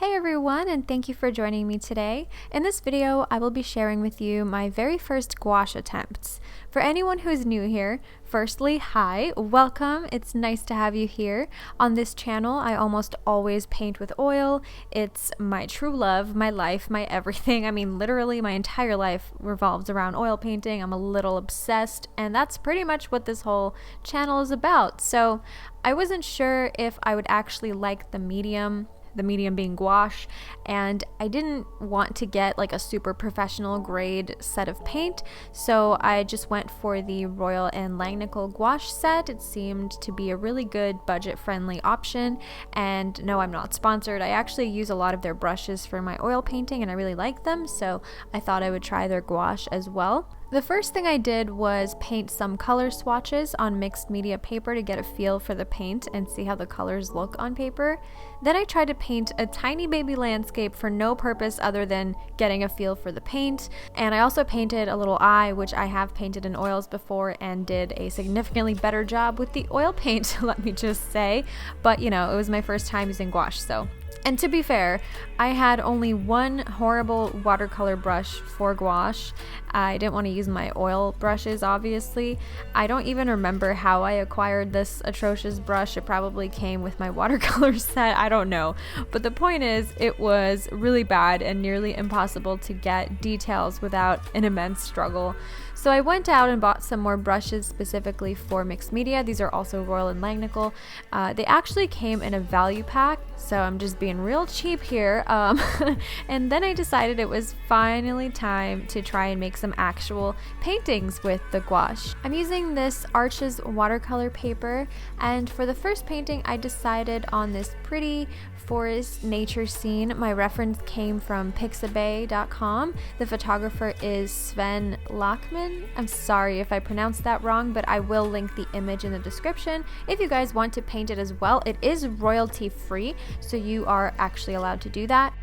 Hi everyone, and thank you for joining me today. In this video, I will be sharing with you my very first gouache attempts. For anyone who is new here, firstly, hi, welcome. It's nice to have you here. On this channel, I almost always paint with oil. It's my true love, my life, my everything. I mean, literally my entire life revolves around oil painting. I'm a little obsessed, and that's pretty much what this whole channel is about. So I wasn't sure if I would actually like the medium being gouache, and I didn't want to get like a super professional grade set of paint, so I just went for the Royal & Langnickel gouache set. It seemed to be a really good budget-friendly option, and no, I'm not sponsored. I actually use a lot of their brushes for my oil painting and I really like them, so I thought I would try their gouache as well. The first thing I did was paint some color swatches on mixed media paper to get a feel for the paint and see how the colors look on paper. Then I tried to paint a tiny baby landscape for no purpose other than getting a feel for the paint. And I also painted a little eye, which I have painted in oils before and did a significantly better job with the oil paint, let me just say. But you know, it was my first time using gouache, so. And to be fair, I had only one horrible watercolor brush for gouache. I didn't want to use my oil brushes, obviously. I don't even remember how I acquired this atrocious brush. It probably came with my watercolor set, I don't know. But the point is, it was really bad and nearly impossible to get details without an immense struggle. So I went out and bought some more brushes specifically for mixed media. These are also Royal & Langnickel. They actually came in a value pack, so I'm just being real cheap here. And then I decided it was finally time to try and make some actual paintings with the gouache. I'm using this Arches watercolor paper, and for the first painting I decided on this pretty forest nature scene. My reference came from pixabay.com. The photographer is Sven Lachman. I'm sorry if I pronounced that wrong, but I will link the image in the description if you guys want to paint it as well. It is royalty free, so you are actually allowed to do that.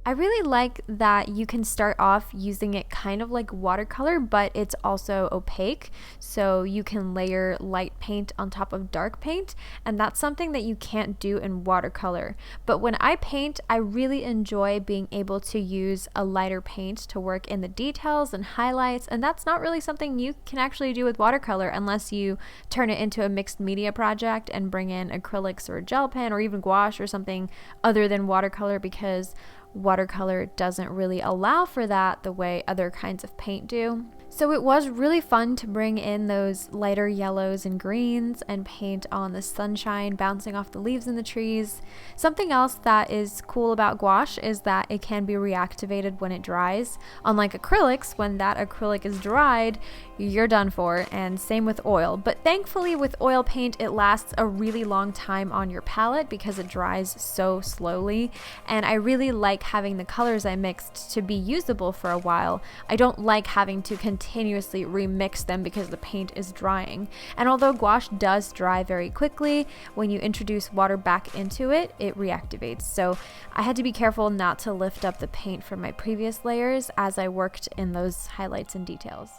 I really like that you can start off using it kind of like watercolor, but it's also opaque, so you can layer light paint on top of dark paint, and that's something that you can't do in watercolor. But when I paint, I really enjoy being able to use a lighter paint to work in the details and highlights, and that's not really something you can actually do with watercolor unless you turn it into a mixed media project and bring in acrylics or a gel pen or even gouache or something other than watercolor, because watercolor doesn't really allow for that the way other kinds of paint do. So it was really fun to bring in those lighter yellows and greens and paint on the sunshine bouncing off the leaves in the trees. Something else that is cool about gouache is that it can be reactivated when it dries. Unlike acrylics, when that acrylic is dried, you're done for, and same with oil. But thankfully with oil paint, it lasts a really long time on your palette because it dries so slowly, and I really like having the colors I mixed to be usable for a while. I don't like having to continuously remix them because the paint is drying. And although gouache does dry very quickly, when you introduce water back into it, it reactivates. So I had to be careful not to lift up the paint from my previous layers as I worked in those highlights and details.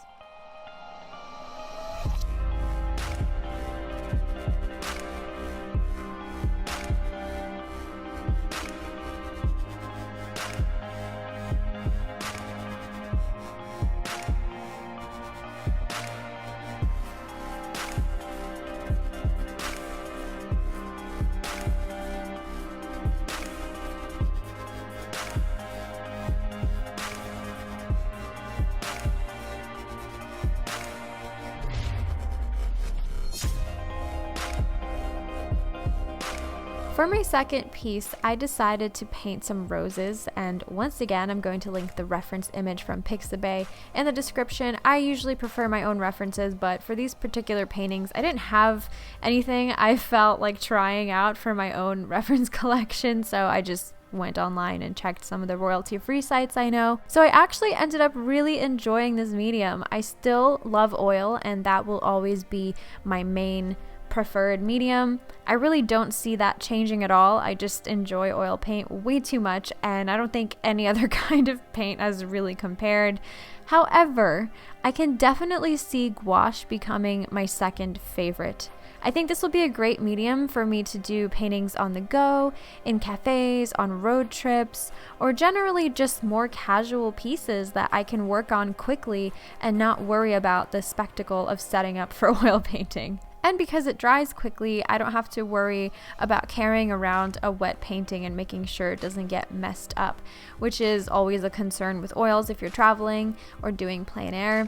For my second piece, I decided to paint some roses, and once again, I'm going to link the reference image from Pixabay in the description. I usually prefer my own references, but for these particular paintings, I didn't have anything I felt like trying out for my own reference collection, so I just went online and checked some of the royalty-free sites I know. So I actually ended up really enjoying this medium. I still love oil, and that will always be my main preferred medium. I really don't see that changing at all. I just enjoy oil paint way too much, and I don't think any other kind of paint has really compared. However, I can definitely see gouache becoming my second favorite. I think this will be a great medium for me to do paintings on the go, in cafes, on road trips, or generally just more casual pieces that I can work on quickly and not worry about the spectacle of setting up for oil painting. And because it dries quickly, I don't have to worry about carrying around a wet painting and making sure it doesn't get messed up, which is always a concern with oils if you're traveling or doing plein air.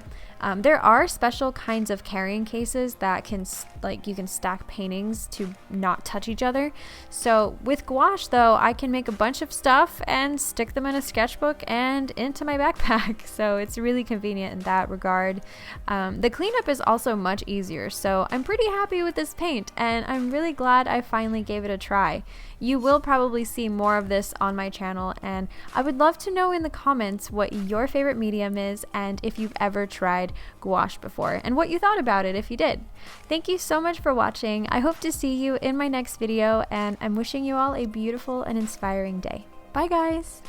There are special kinds of carrying cases that can, you can stack paintings to not touch each other. So with gouache though, I can make a bunch of stuff and stick them in a sketchbook and into my backpack. So it's really convenient in that regard. The cleanup is also much easier. So I'm pretty happy with this paint, and I'm really glad I finally gave it a try. You will probably see more of this on my channel, and I would love to know in the comments what your favorite medium is and if you've ever tried gouache before and what you thought about it if you did. Thank you so much for watching. I hope to see you in my next video, and I'm wishing you all a beautiful and inspiring day. Bye guys!